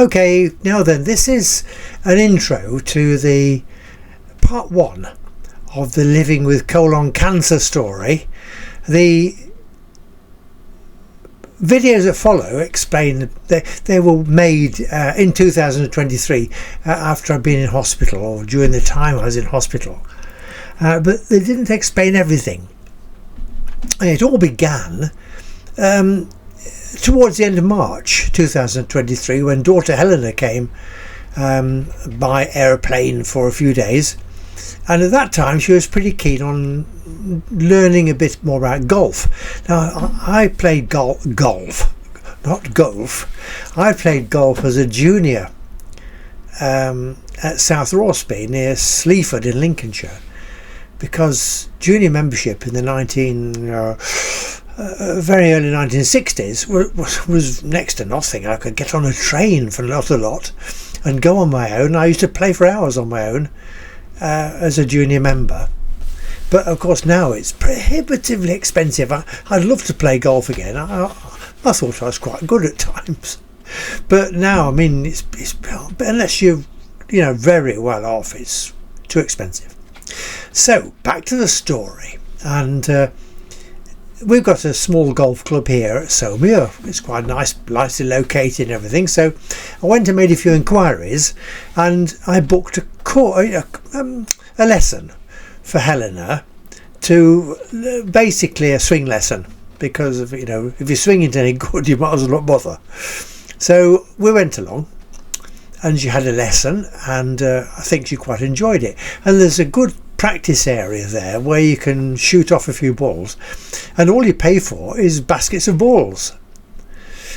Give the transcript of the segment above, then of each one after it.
Okay, now then, this is an intro to the part 1 of the living with colon cancer story. The videos that follow explain that they were made in 2023 after I'd been in hospital, or during the time I was in hospital, but they didn't explain everything. It all began towards the end of March 2023, when daughter Helena came by aeroplane for a few days, and at that time she was pretty keen on learning a bit more about golf. Now, I played golf, not golf. I played golf as a junior at South Rorsby near Sleaford in Lincolnshire, because junior membership in the very early 1960s was next to nothing. I could get on a train for not a lot and go on my own. I used to play for hours on my own as a junior member. But of course now it's prohibitively expensive. I'd love to play golf again. I thought I was quite good at times. But now, I mean, it's unless you're very well off, it's too expensive. So back to the story, and we've got a small golf club here at Somuir. It's quite nice, nicely located and everything. So I went and made a few inquiries, and I booked a lesson for Helena, to basically a swing lesson, because if you're swinging any good, you might as well not bother. So we went along, and she had a lesson, and I think she quite enjoyed it. And there's a good practice area there where you can shoot off a few balls, and all you pay for is baskets of balls.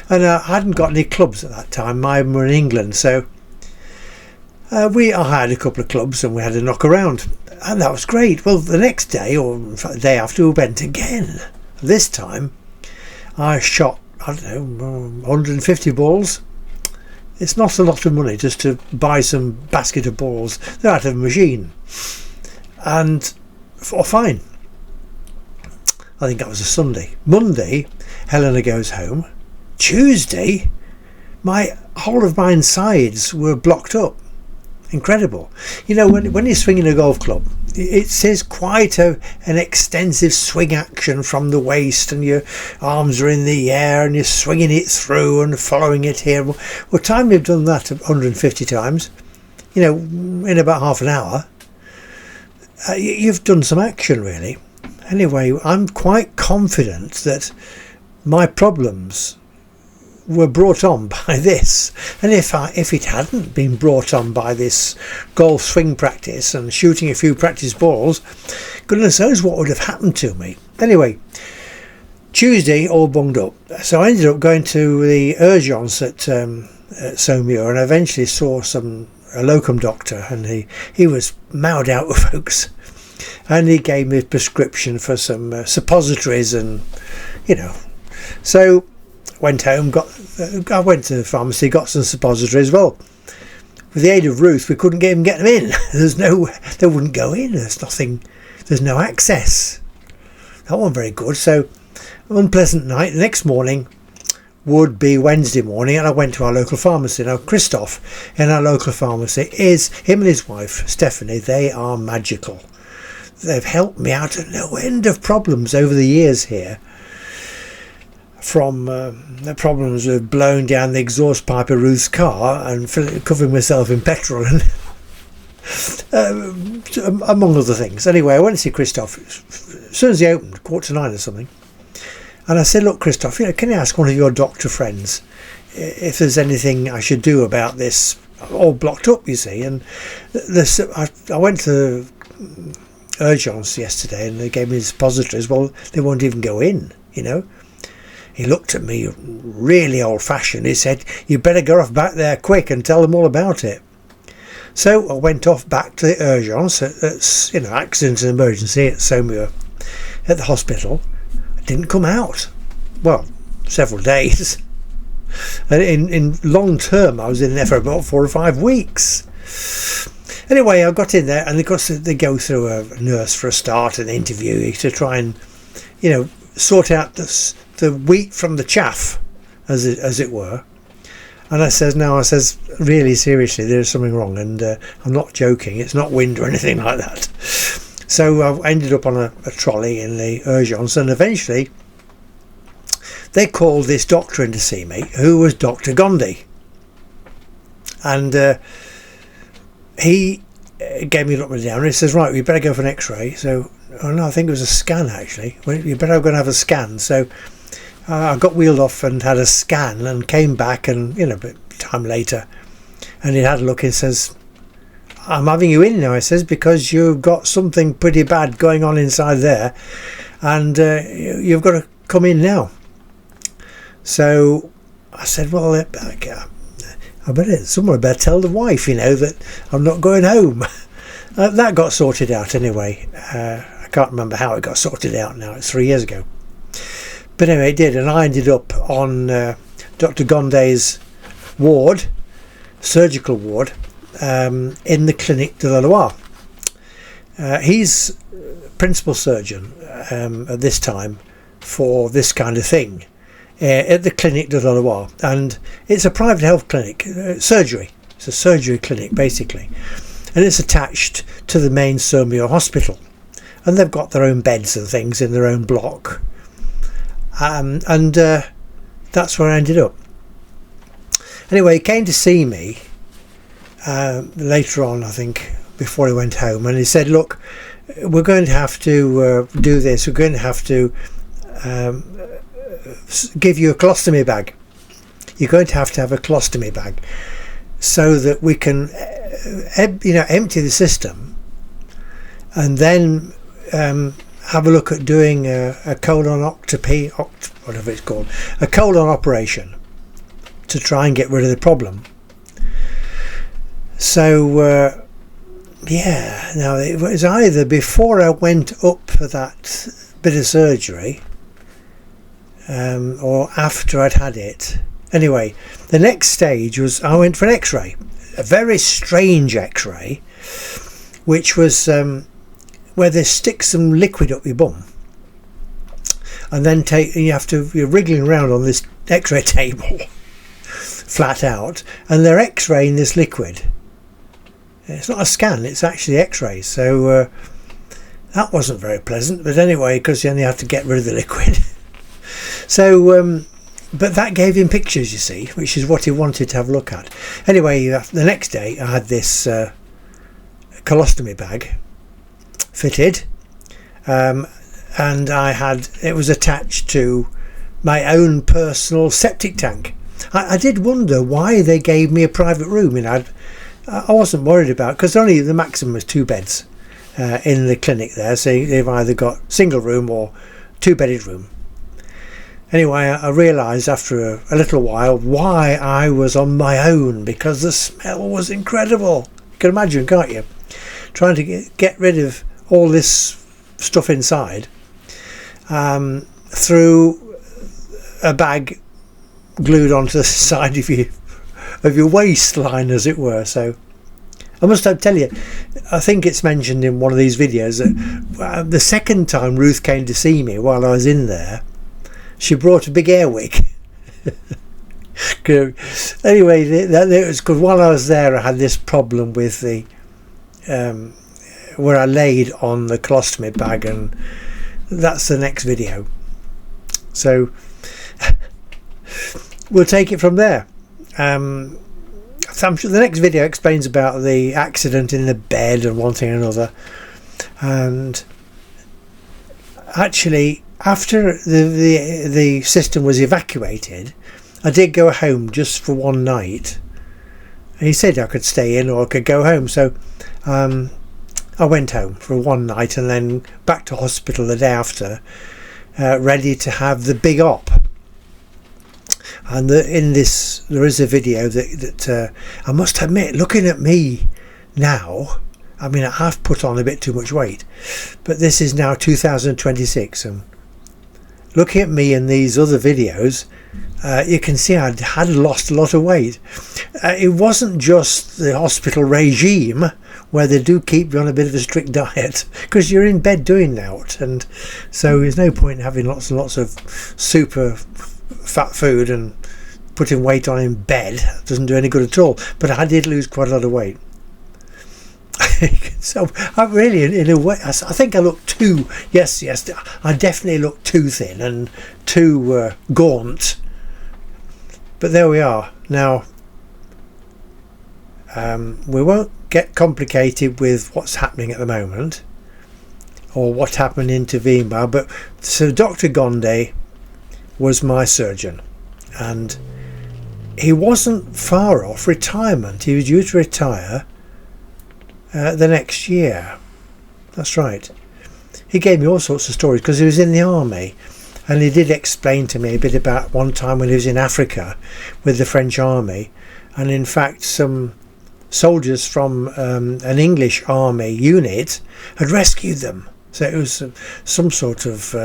And I hadn't got any clubs at that time. Mine were in England, so I had a couple of clubs, and we had a knock around, and that was great. Well, the next day, or in fact the day after, we went again. This time I shot, 150 balls. It's not a lot of money just to buy some basket of balls. They're out of a machine. And fine. I think that was a Sunday. Monday, Helena goes home. Tuesday, whole of my insides were blocked up. Incredible. When you're swinging a golf club, it says quite an extensive swing action from the waist, and your arms are in the air and you're swinging it through and following it here. Well, time you've done that 150 times, in about half an hour, you've done some action, really. Anyway, I'm quite confident that my problems were brought on by this, and if it hadn't been brought on by this golf swing practice and shooting a few practice balls, goodness knows what would have happened to me. Anyway, Tuesday all bunged up, so I ended up going to the urgence at Somuir, and I eventually saw a locum doctor, and he was mowed out with folks, and he gave me a prescription for some suppositories, and so went home, I went to the pharmacy, got some suppositories. Well, with the aid of Ruth, we couldn't even get them in. They wouldn't go in. There's no access. That wasn't very good. So, unpleasant night. The next morning would be Wednesday morning, and I went to our local pharmacy. Now, Christoph in our local pharmacy, him and his wife, Stephanie, they are magical. They've helped me out of no end of problems over the years here. From the problems with blowing down the exhaust pipe of Ruth's car and covering myself in petrol, and among other things. Anyway, I went to see Christoph as soon as he opened, 8:45 or something, and I said, "Look, Christoph, can you ask one of your doctor friends if there's anything I should do about this? All blocked up, you see." And I went to urgence yesterday, and they gave me suppositories. Well, they won't even go in, He looked at me really old-fashioned. He said, "You better go off back there quick and tell them all about it." So I went off back to the urgence, accident and emergency at Somuir, at the hospital. I didn't come out. Well, several days. And in long term, I was in there for about 4 or 5 weeks. Anyway, I got in there, and of course they go through a nurse for a start, and interview you to try and, sort out the wheat from the chaff, as it were. And I says, no, I says, really seriously, there's something wrong, and I'm not joking, it's not wind or anything like that. So I ended up on a trolley in the urgence, and eventually they called this doctor in to see me, who was Dr. Gondy. And he gave me a look down, and he says, right, we better go for an x-ray. So, oh no, I think it was a scan actually. Well, you better go and have a scan. So I got wheeled off and had a scan, and came back, and a bit time later, and he had a look and says, I'm having you in now, I says, because you've got something pretty bad going on inside there, and you've got to come in now. So I said, well, someone better tell the wife, that I'm not going home. That got sorted out anyway. I can't remember how it got sorted out now. It's 3 years ago. But anyway, it did, and I ended up on Dr. Gondy's ward, surgical ward, in the Clinique de la Loire. He's principal surgeon at this time for this kind of thing at the Clinique de la Loire, and it's a private health clinic, surgery. It's a surgery clinic basically, and it's attached to the main Saumur hospital, and they've got their own beds and things in their own block, and that's where I ended up. Anyway, he came to see me later on, I think, before he went home, and he said, look, we're going to have to do this, we're going to have to give you a colostomy bag. You're going to have a colostomy bag so that we can empty the system, and then have a look at doing a colonoscopy, whatever it's called, a colon operation to try and get rid of the problem. So now it was either before I went up for that bit of surgery or after I'd had it. Anyway, the next stage was I went for an x-ray, a very strange x-ray, which was where they stick some liquid up your bum, and then you're wriggling around on this x-ray table flat out, and they're x-raying this liquid. It's not a scan, it's actually x-rays. So that wasn't very pleasant, but anyway, because you only have to get rid of the liquid. So but that gave him pictures, you see, which is what he wanted to have a look at. Anyway, the next day I had this colostomy bag fitted, and it was attached to my own personal septic tank. I did wonder why they gave me a private room. I wasn't worried about, because only the maximum was 2 beds in the clinic there, so they've either got single room or 2-bedded room. Anyway, I realised after a little while why I was on my own, because the smell was incredible. You can imagine, can't you? Trying to get rid of all this stuff inside through a bag glued onto the side of your waistline, as it were. So I must tell you, I think it's mentioned in one of these videos that the second time Ruth came to see me while I was in there, she brought a big air wig. Anyway, it was good. While I was there, I had this problem with the where I laid on the colostomy bag, and that's the next video. So we'll take it from there. I'm sure the next video explains about the accident in the bed and one thing and another. And actually, after the system was evacuated, I did go home just for one night. And he said I could stay in or I could go home. So I went home for one night and then back to hospital the day after, ready to have the big op. And in this, there is a video that I must admit, looking at me now, I mean, I have put on a bit too much weight, but this is now 2026, and looking at me in these other videos, you can see I had lost a lot of weight. It wasn't just the hospital regime, where they do keep you on a bit of a strict diet, because you're in bed doing that, and so there's no point in having lots and lots of super fat food and putting weight on in bed doesn't do any good at all. But I did lose quite a lot of weight. So I really, in a way, I think I look too, yes, I definitely look too thin and too gaunt. But there we are. Now, we won't get complicated with what's happening at the moment or what happened in Tavima. But so Dr. Gonde was my surgeon, and he wasn't far off retirement. He was due to retire the next year. That's right. He gave me all sorts of stories because he was in the army, and he did explain to me a bit about one time when he was in Africa with the French army, and in fact some soldiers from an English army unit had rescued them. So it was some sort of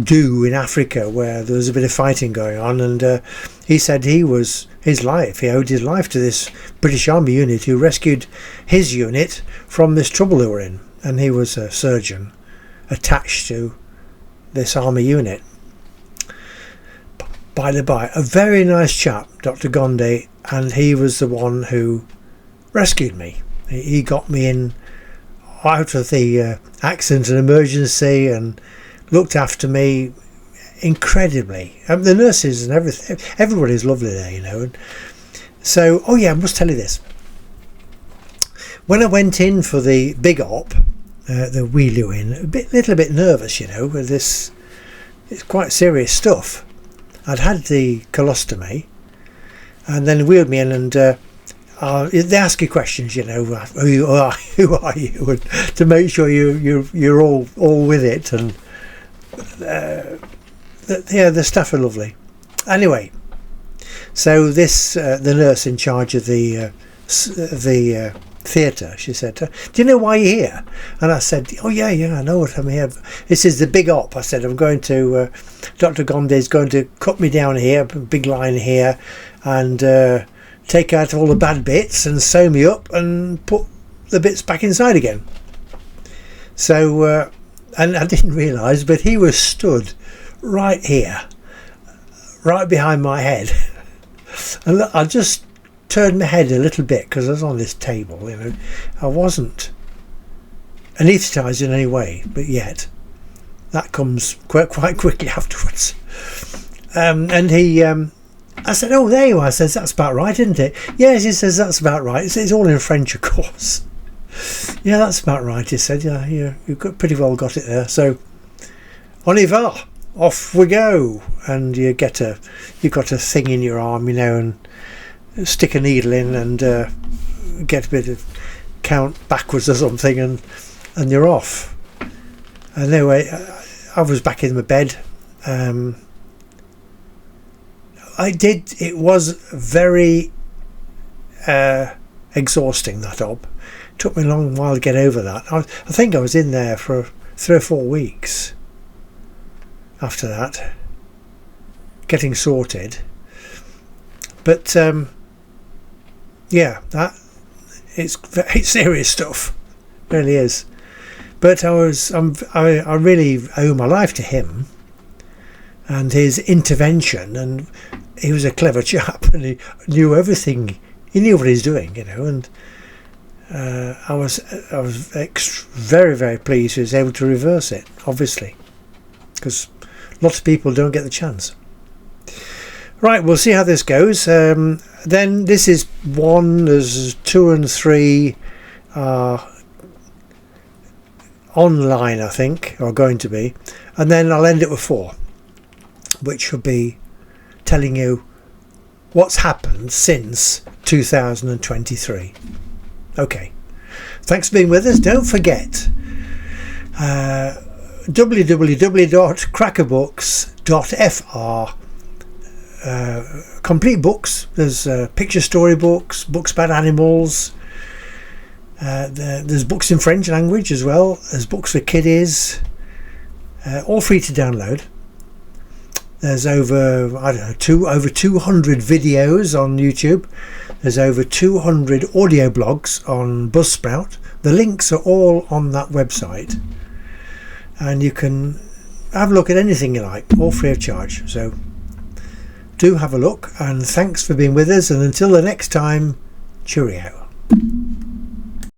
do in Africa where there was a bit of fighting going on, and he said he owed his life to this British Army unit who rescued his unit from this trouble they were in, and he was a surgeon attached to this army unit. By the by, a very nice chap, Dr. Gonde, and he was the one who rescued me. He got me in out of the accident and emergency and looked after me incredibly. The nurses and everything, everybody's lovely there, you know. And so, oh yeah, I must tell you this. When I went in for the big op, the wheelio in, little bit nervous, you know, with this, it's quite serious stuff. I'd had the colostomy, and then wheeled me in, and they ask you questions, you know, who are you, and to make sure you're all with it, and yeah, the staff are lovely. Anyway, so this the nurse in charge of the theatre, she said, do you know why you're here? And I said, oh yeah, I know what I'm here. This is the big op. I said, I'm going to Dr. Gonde is going to cut me down here, big line here, and take out all the bad bits and sew me up and put the bits back inside again. So and I didn't realise, but he was stood right here, right behind my head, and I just turned my head a little bit because I was on this table, you know. I wasn't anaesthetised in any way, but yet that comes quite quickly afterwards. And he I said, oh, there you are. I says, that's about right, isn't it? Yes, he says, that's about right. It's all in French, of course. Yeah, that's about right, he said. Yeah, you've pretty well got it there. So on y va, off we go. And you've got a thing in your arm, you know, and stick a needle in and get a bit of count backwards or something, and you're off. And anyway, I was back in my bed. It was very exhausting, that op. It took me a long while to get over that. I think I was in there for 3 or 4 weeks after that, getting sorted. But yeah, it's very serious stuff, it really is. But I really owe my life to him and his intervention, and he was a clever chap, and he knew everything. He knew what he's doing, you know. And I was very, very pleased he was able to reverse it, obviously, because lots of people don't get the chance. Right, we'll see how this goes. Then this is 1, there's 2 and 3 online, I think, or going to be, and then I'll end it with 4, which will be telling you what's happened since 2023. Okay, thanks for being with us. Don't forget www.crackerbooks.fr. Complete books. There's picture story books about animals. There's books in French language as well. There's books for kiddies, all free to download. There's over 200 videos on YouTube. There's over 200 audio blogs on Buzzsprout. The links are all on that website, and you can have a look at anything you like, all free of charge. So do have a look, and thanks for being with us, and until the next time, cheerio.